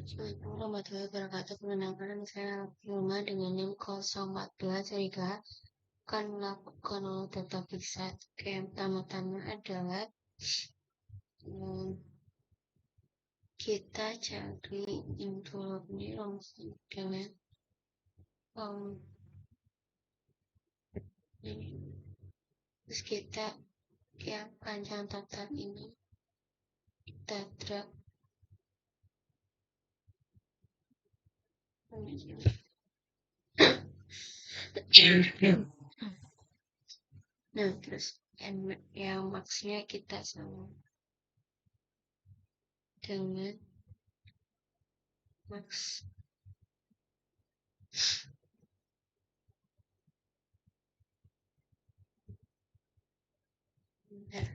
Assalamualaikum warahmatullahi wabarakatuh. Perkenalkan, saya Hilma dengan NIM 014 Rika akan melakukan ulang data Pixat. Oke, yang pertama-tama adalah kita cari intolognya langsung dengan ini. Terus kita yang panjang total ini kita drag nah terus yang maksnya kita sama dengan max nah,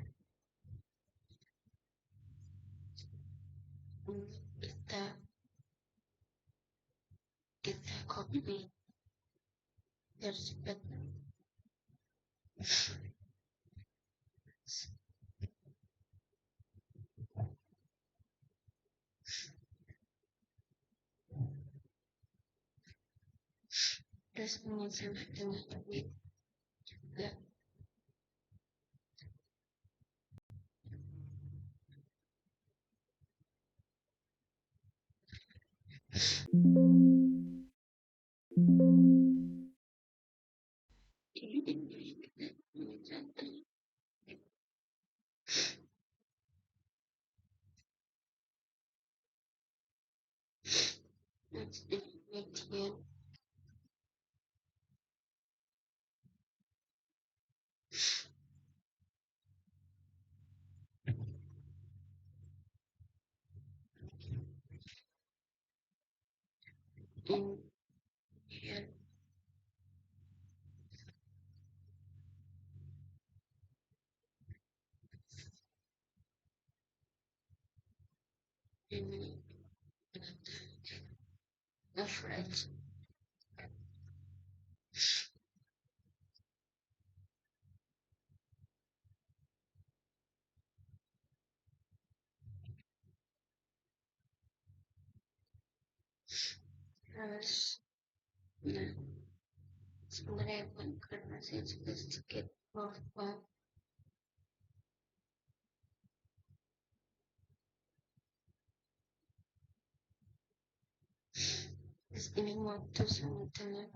kita copy biar cepat. Terus sama dengan ini juga kemudian kemudian ini average terus nah sebenarnya pun karena saya juga sedikit lupa terus ini waktu sama dengan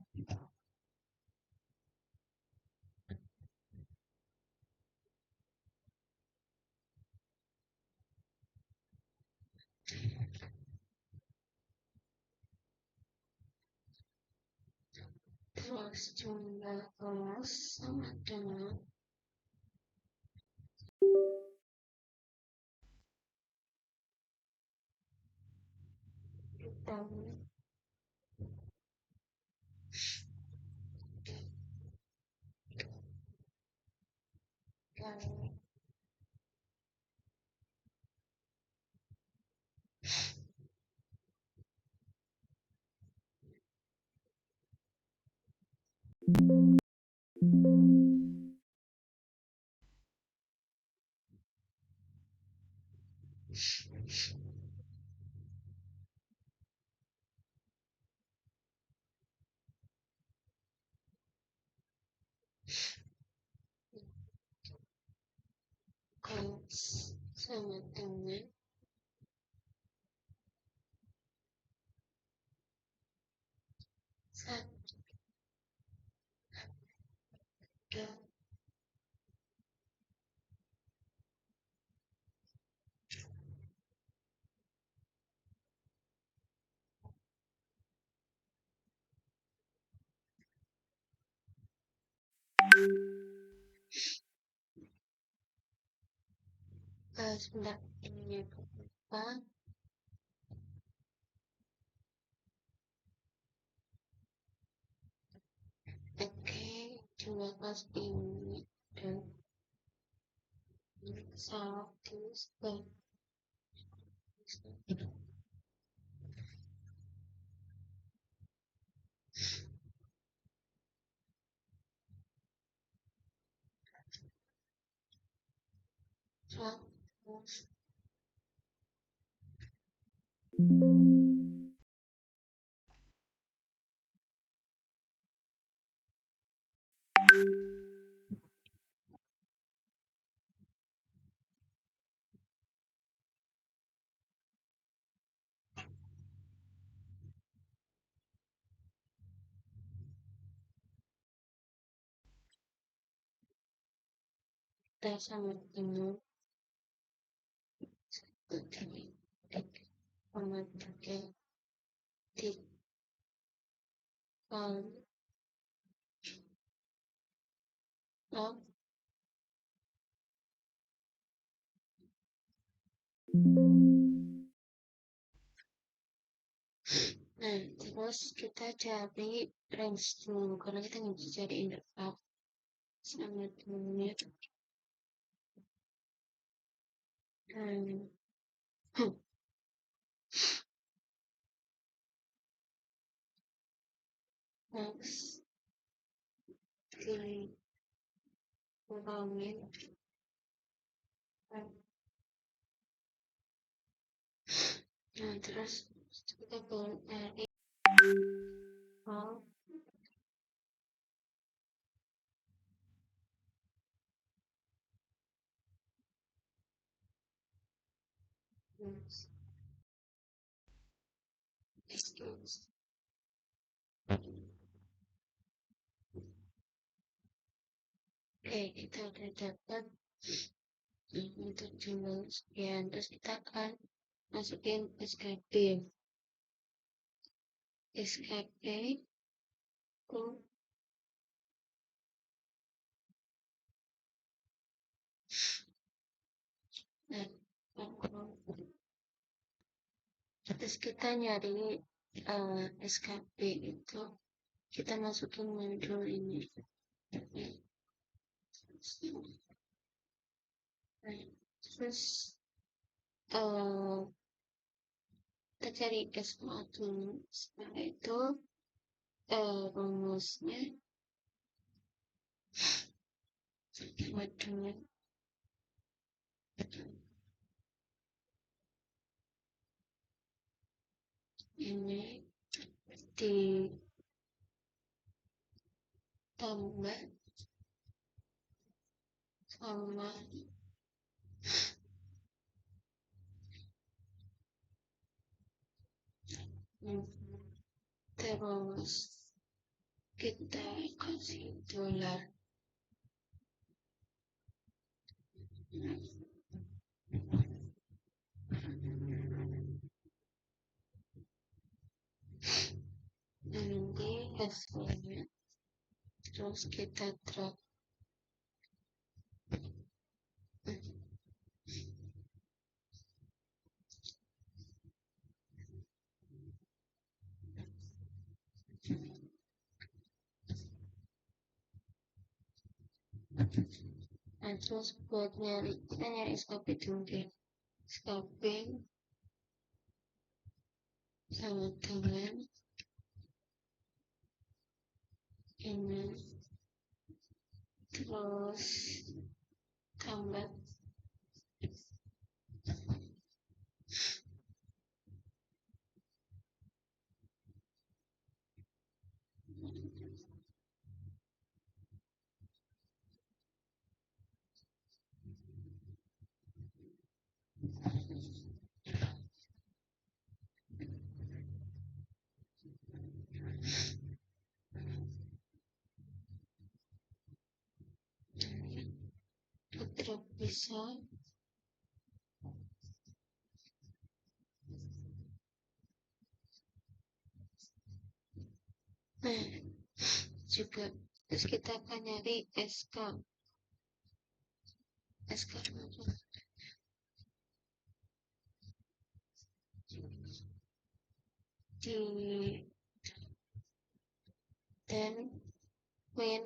terus jumlah kelas sama dengan kita kali kelas sama dengan 1 sebentar ini apa oke jumlah kelas ini dan salah tulis dan salah kita sama dengan mematikan tikal up. Nah, terus kita cari range dulu karena kita nggak bisa cari interval sama temennya. Next, kurangin. Nah, terus kita boleh cari all distance. Oke, kita udah dapat untuk jumlah sekian. Terus kita akan masukin SKP. SKP ku nah, terus kita nyari SKP itu kita masukin modul ini. Terus kita cari SMA dulu. Setelah itu rumusnya sama dengan ini ditambah sama terus kita kasih dolar. Nanti hasilnya terus kita drag. Nah, terus buat nyari kita nyari SKP dulu deh. SKP sama dengan ini terus tambah putra bisa nah juga terus kita akan nyari SK di dan when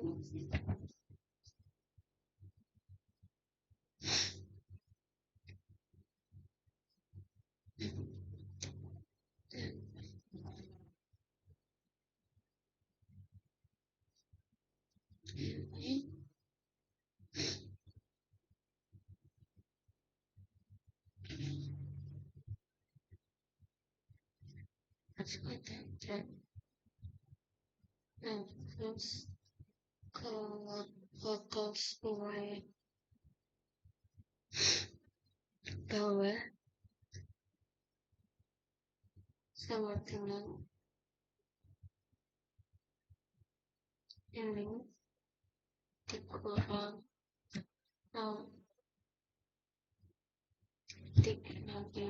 dan nah terus ke foto sesuai bawah sama dengan ini dikurang Nah, teknologi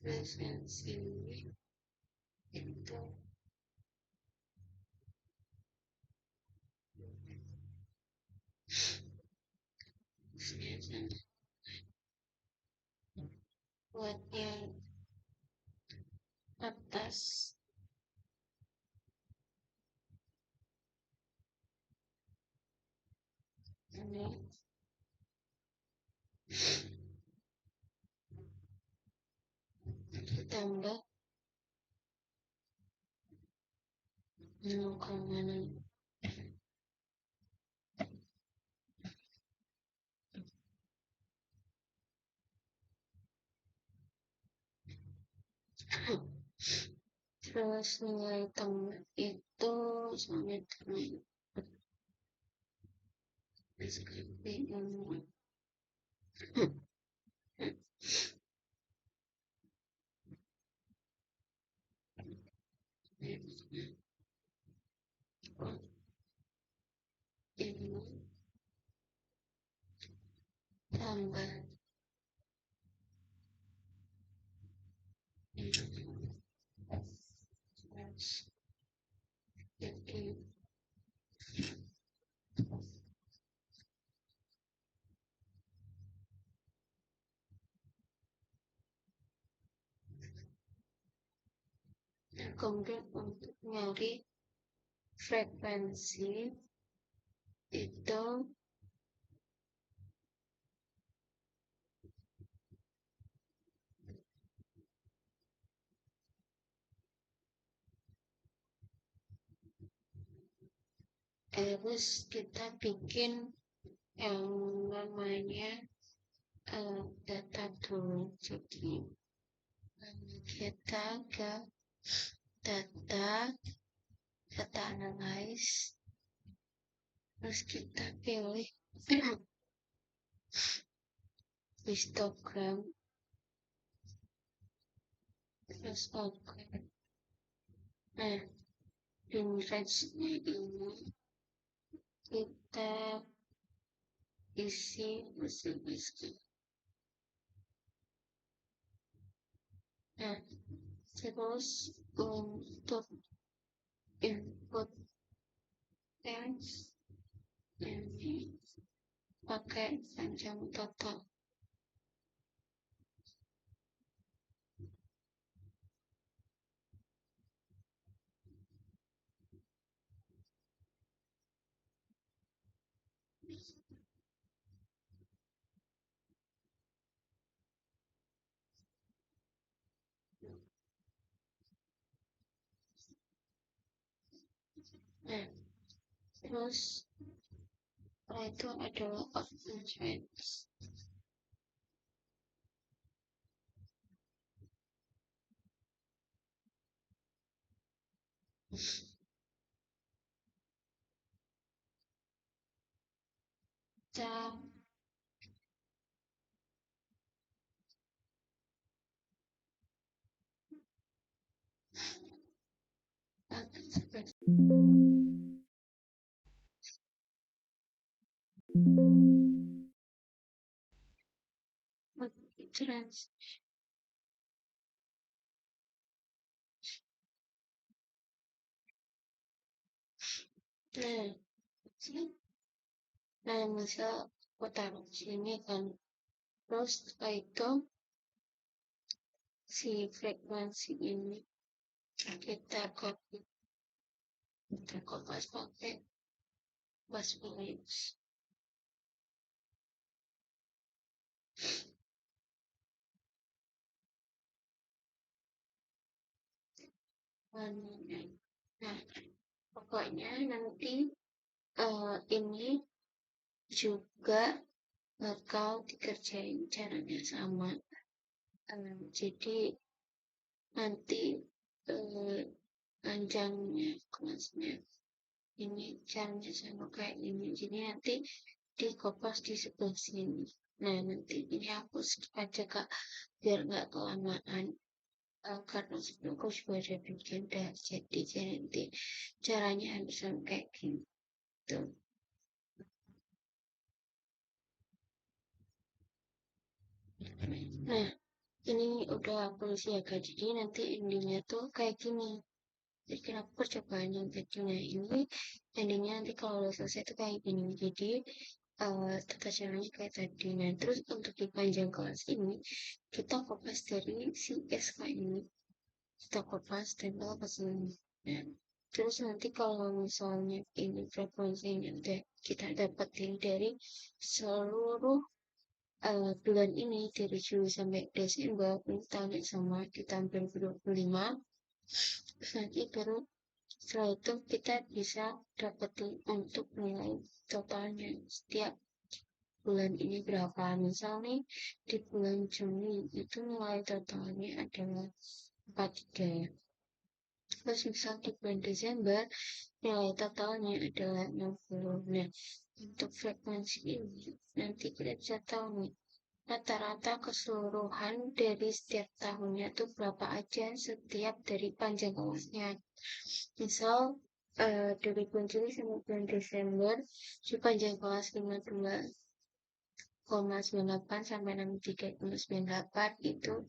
frekuensi itu buat yang atas ini ditambah 0,6 terus nilai tengah itu sama dengan SKP ini tambah jadi kemudian untuk nyari frekuensi itu harus kita bikin yang namanya data dulu. Jadi kita ke data analyze, terus kita pilih histogram, terus oke. Nah, in range-nya ini kita isi masing-masing. Nah, terus untuk input teks ini pakai panjang total. Nah, terus setelah itu adalah options. Kita akan seperti trans. Nah, misal aku taruh sini kan, terus setelah itu si frekuensi ini kita copy, kita kopas pakai bus minutes. Nah, pokoknya nanti ini juga bakal dikerjain caranya sama. Jadi nanti panjangnya kelasnya ini caranya sama kayak ini. Jadi nanti dikopas di sebelah sini. Nah, nanti ini hapus aja Kak, biar nggak kelamaan. Karena sebelum aku juga ada bikin dah, jadi nanti caranya harus sama kayak gitu. Nah, ini udah aku isi ya Kak, jadi nanti endingnya tuh kayak gini. Jadi kenapa percobaan yang tadinya ini endingnya nanti kalau udah selesai tuh kayak gini. Jadi tata caranya kayak tadi. Nah, terus untuk di panjang kelas ini kita kopas dari si SK ini, kita kopas dan kita ke sini. Nah, terus nanti kalau misalnya ini frekuensinya udah kita dapetin dari seluruh bulan ini dari Juli sampai Desember ini tanya sama di tahun 2025. Terus nanti baru setelah itu kita bisa dapetin untuk nilai totalnya setiap bulan ini berapa. Misal nih di bulan Juni itu nilai totalnya adalah 43. Terus misal di bulan Desember nilai totalnya adalah 60. Nah, untuk frekuensi ini nanti kita bisa tahu nih rata-rata keseluruhan dari setiap tahunnya itu berapa aja setiap dari panjang kelasnya. Misal dari bulan Juli sampai bulan Desember di panjang kelas 52,98 sampai 63,98 itu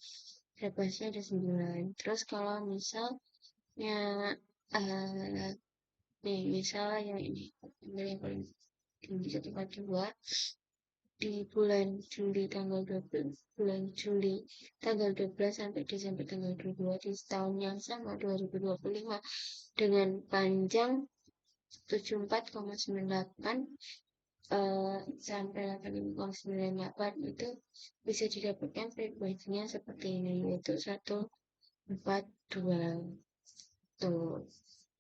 frekuensinya ada 9. Terus kalau misalnya nih misalnya yang ini yang paling tinggi 142 di bulan Juli tanggal 12 bulan Juli tanggal 12 sampai Desember tanggal 22 di tahun yang sama 2025 dengan panjang 74,98 sampai 85,98 itu bisa didapatkan frekuensinya seperti ini yaitu 142 tuh.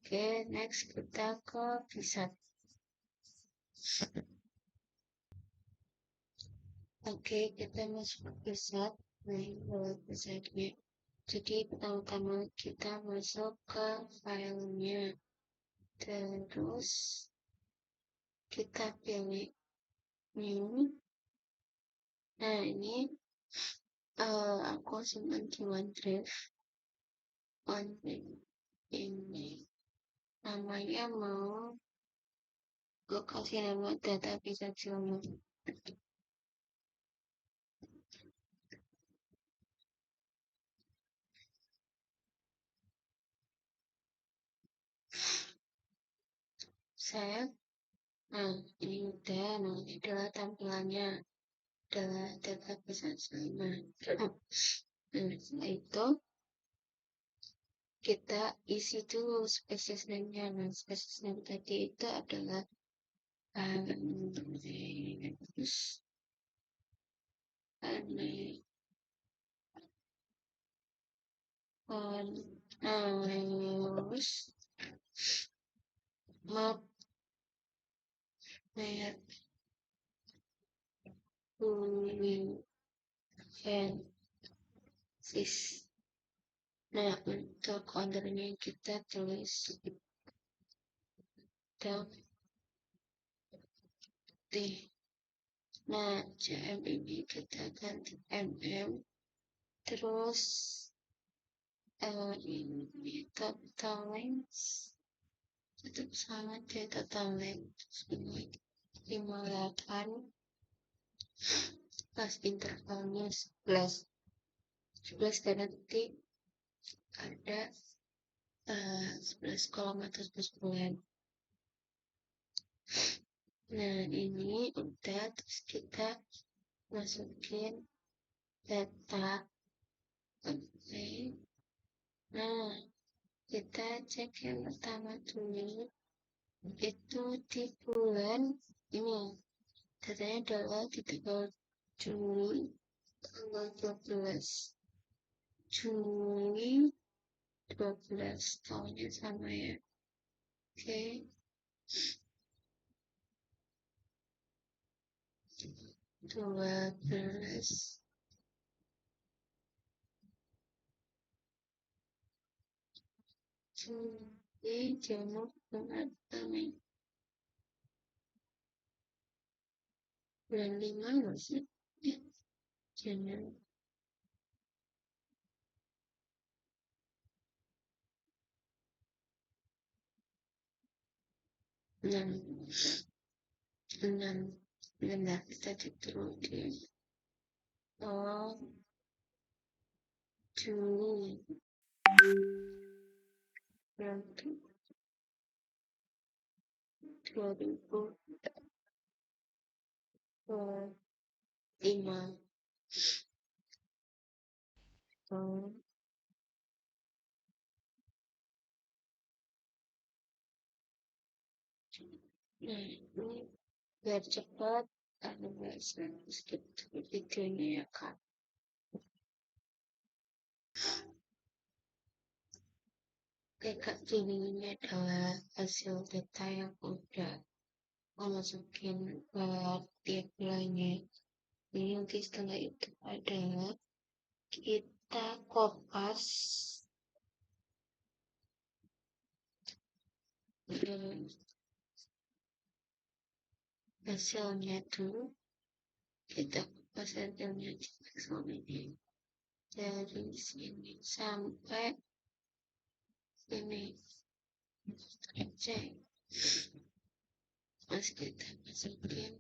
Oke, next kita ke kisah. Oke, kita masuk ke pusat. Nah, ini pusatnya. Jadi pertama-tama kita masuk ke filenya. Terus kita pilih new. Nah, ini aku simpan di OneDrive. Ini namanya mau gue kasih nama data bisa cuma. Saya ini udah, nah ini adalah tampilannya adalah data bisa sama. Setelah itu kita isi dulu spesies name-nya. Nah, spesies name tadi itu adalah map sis. Nah, untuk ordernya kita tulis T. Nah, CM ini kita ganti MM. Terus ini total length tetap sama dia total length 58 plus intervalnya 11 dan nanti ada 11 kolom atau 11 bulan. Nah, ini udah, terus kita masukin data. Oke. Nah, kita cek yang pertama dulu. Itu di bulan ini. Datanya adalah di tanggal Juli tanggal 12. Juli 12 tahunnya sama ya. Oke. 12 Juli, Januari, bulan 5 nggak sih? Ya, Januari. 6, 6, bentar, kita diturutin. Oh, Juli, berarti 2005. Oh, nah ini biar cepat, ada bahasa skip videonya ya kak. Oke kak, jadi ini adalah hasil data yang udah mau masukin ke tiap bulannya. Jadi nanti setelah itu adalah kita kopas hasilnya tuh, kita kopas hasilnya di Excel ini dari sini sampai sini cek, terus kita masukin.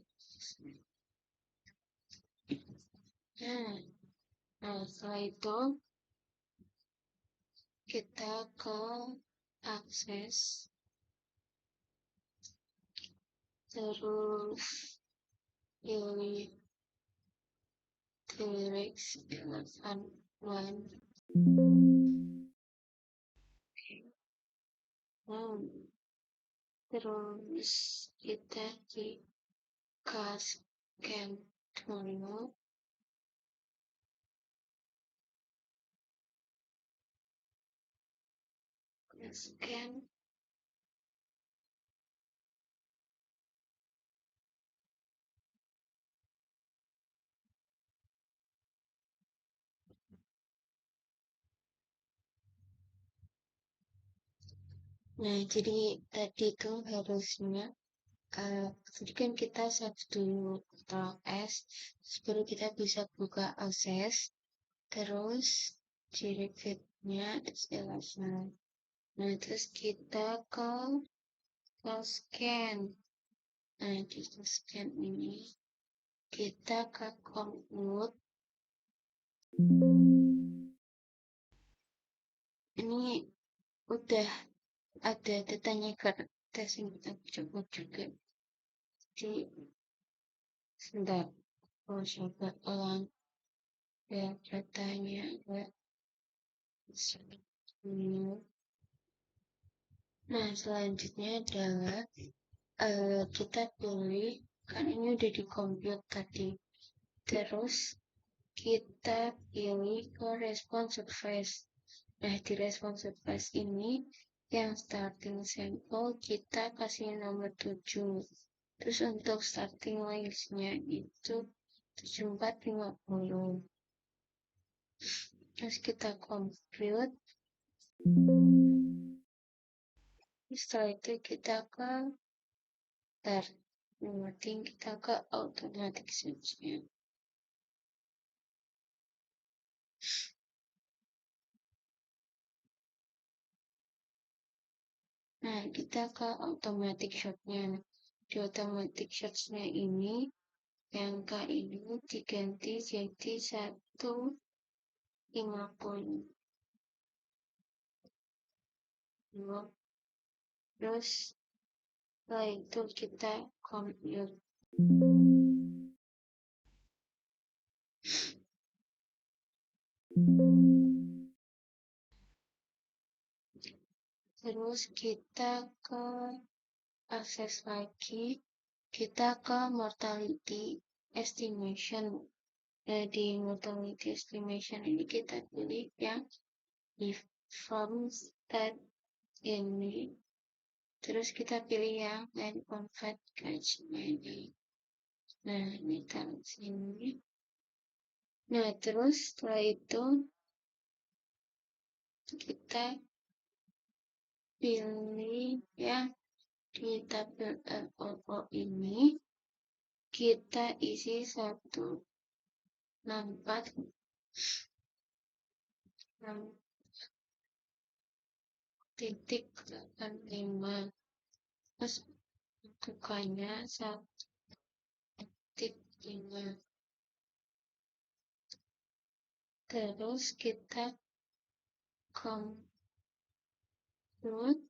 Nah, setelah itu kita ke akses, terus pilih lyrics 11 terus kita dikasihkan dulu scan. Nah, jadi tadi tuh harusnya jadi kan kita save dulu s, baru kita bisa buka akses, terus di repeatnya S11. Nah, terus kita ke scan. Nah, di scan ini kita ke compute. Ini udah ada datanya ke tes yang kita coba juga. Jadi sebentar, coba ulang ya datanya agak Nah, selanjutnya adalah kita pilih, kan ini udah di compute tadi. Terus kita pilih ke response surface. Nah, di response surface ini yang starting sample kita kasih nomor 7. Terus untuk starting length-nya itu 7450. Terus kita compute. Setelah itu kita ke penting kita ke automatic switch-nya. Nah, kita ke automatic shot-nya. Di automatic shots-nya ini, yang K ini diganti jadi 150. Terus setelah itu kita compute. Terus kita ke akses lagi, kita ke mortality estimation. Nah, di mortality estimation ini kita pilih yang from stat ini. Terus kita pilih yang and convert ke ini. Nah, ini taruh sini. Nah, terus setelah itu kita pilih ya di tabel ROO ini kita isi 164 titik 85, terus bukannya 1,5, terus kita compute.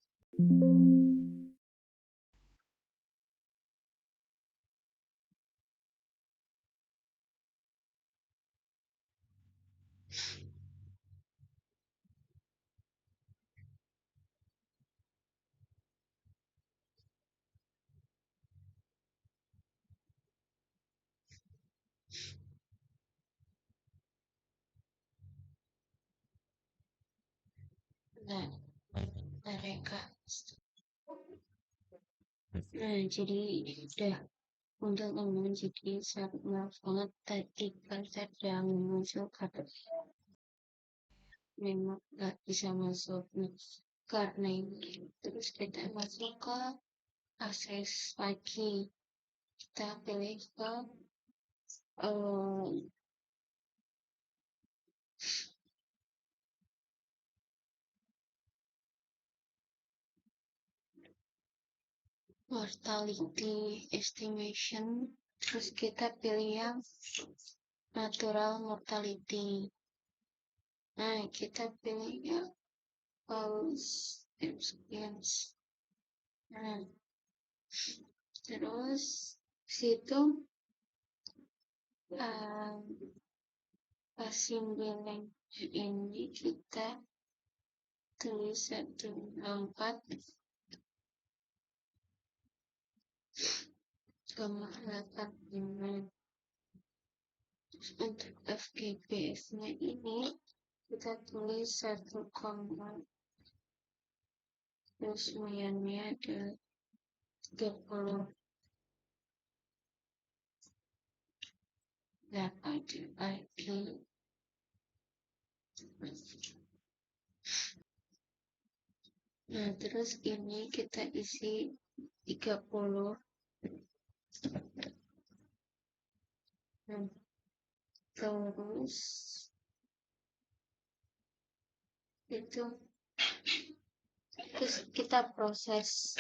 Nah, mereka. Nah, jadi udah untuk teman jadi sangat maaf banget tadi kan sedang muncul kata memang nggak bisa masuk. Nah, karena ini terus kita masuk ke akses lagi, kita pilih ke eh, mortality estimation, terus kita pilih yang natural mortality. Nah, kita pilih yang false experience. Nah, terus situ passing billing ini kita tulis 164,85. Untuk FGBS-nya ini kita tulis 1, terus semuanya ada 30. Nggak ada lagi. Nah, terus ini kita isi 30. Nah, terus itu terus kita proses.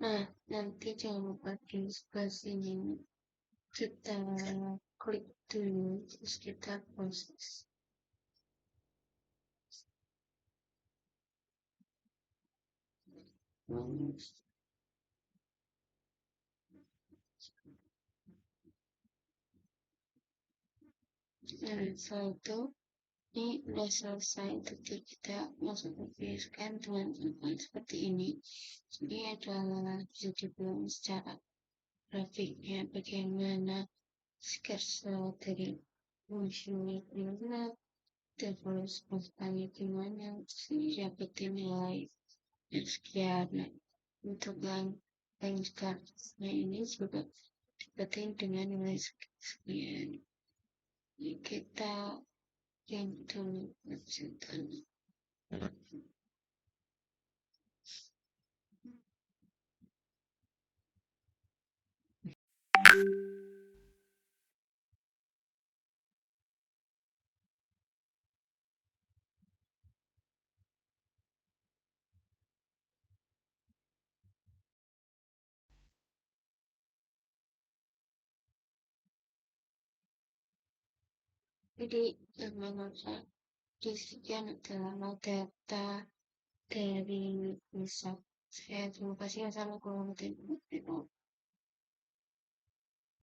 Nah, nanti jangan lupa di sebelah sini kita klik dulu, terus kita proses. Nah, setelah itu ini udah selesai, jadi kita masuk ke scan dengan seperti ini. Ini adalah bisa dibilang secara grafiknya bagaimana scarsel dari munculnya gimana, terus constanya gimana, terus dapetin nilai sekian. Nah, untuk yang scarsnya ini juga dapetin dengan nilai sekian. Kita yang dulu menceritakan. Jadi yang mana di sekian adalah data dari pusat. Saya terima kasih. Assalamualaikum warahmatullahi wabarakatuh.